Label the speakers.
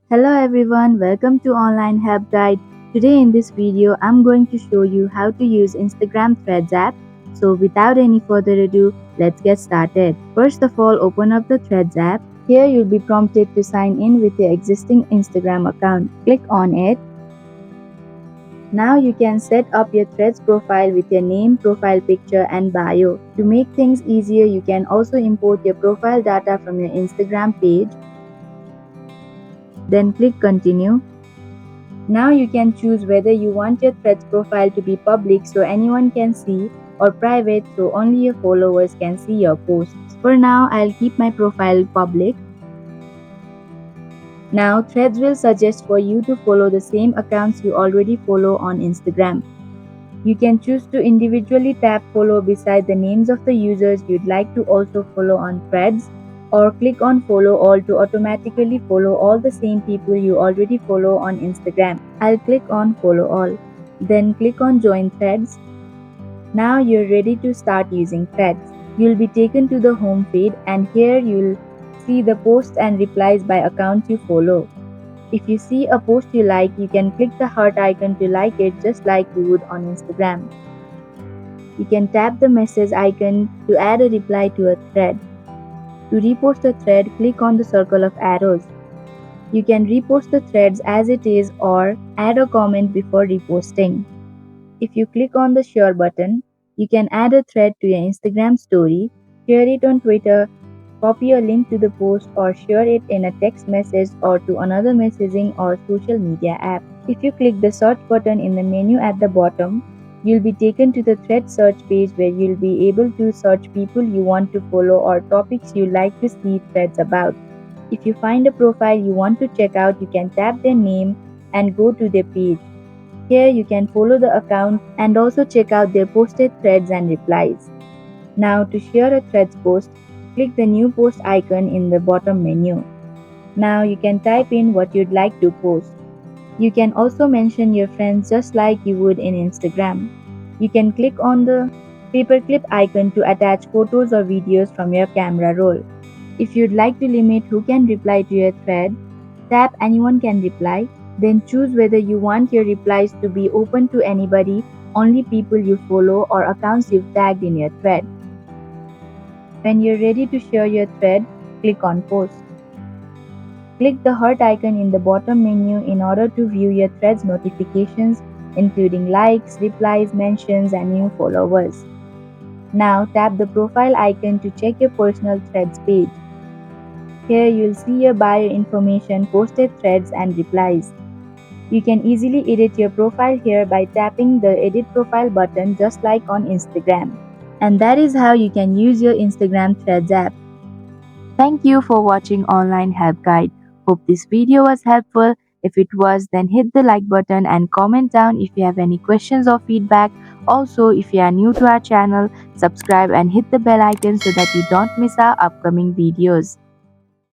Speaker 1: Hello everyone, welcome to Online Help Guide. Today in this video, I'm going to show you how to use Instagram Threads app. So without any further ado, let's get started. First of all, open up the Threads app. Here you'll be prompted to sign in with your existing Instagram account. Click on it. Now you can set up your Threads profile with your name, profile picture and bio. To make things easier, you can also import your profile data from your Instagram page. Then click continue. Now you can choose whether you want your Threads profile to be public so anyone can see or private so only your followers can see your posts. For now, I'll keep my profile public. Now Threads will suggest for you to follow the same accounts you already follow on Instagram. You can choose to individually tap follow beside the names of the users you'd like to also follow on Threads, or click on follow all to automatically follow all the same people you already follow on Instagram. I'll click on follow all. Then click on join Threads. Now you're ready to start using Threads. You'll be taken to the home feed and here you'll see the posts and replies by accounts you follow. If you see a post you like, you can click the heart icon to like it just like you would on Instagram. You can tap the message icon to add a reply to a thread. To repost a thread, click on the circle of arrows. You can repost the threads as it is or add a comment before reposting. If you click on the share button, you can add a thread to your Instagram story, share it on Twitter, copy a link to the post or share it in a text message or to another messaging or social media app. If you click the search button in the menu at the bottom, you'll be taken to the thread search page where you'll be able to search people you want to follow or topics you like to see threads about. If you find a profile you want to check out, you can tap their name and go to their page. Here you can follow the account and also check out their posted threads and replies. Now to share a threads post, click the new post icon in the bottom menu. Now you can type in what you'd like to post. You can also mention your friends just like you would in Instagram. You can click on the paperclip icon to attach photos or videos from your camera roll. If you'd like to limit who can reply to your thread, tap anyone can reply, then choose whether you want your replies to be open to anybody, only people you follow or accounts you've tagged in your thread. When you're ready to share your thread, click on post. Click the heart icon in the bottom menu in order to view your thread's notifications, including likes, replies, mentions, and new followers. Now tap the profile icon to check your personal threads page. Here you'll see your bio information, posted threads, and replies. You can easily edit your profile here by tapping the edit profile button just like on Instagram. And that is how you can use your Instagram Threads app. Thank you for watching Online Help Guide. Hope this video was helpful. If it was, then hit the like button and comment down if you have any questions or feedback. Also, if you are new to our channel, subscribe and hit the bell icon so that you don't miss our upcoming videos.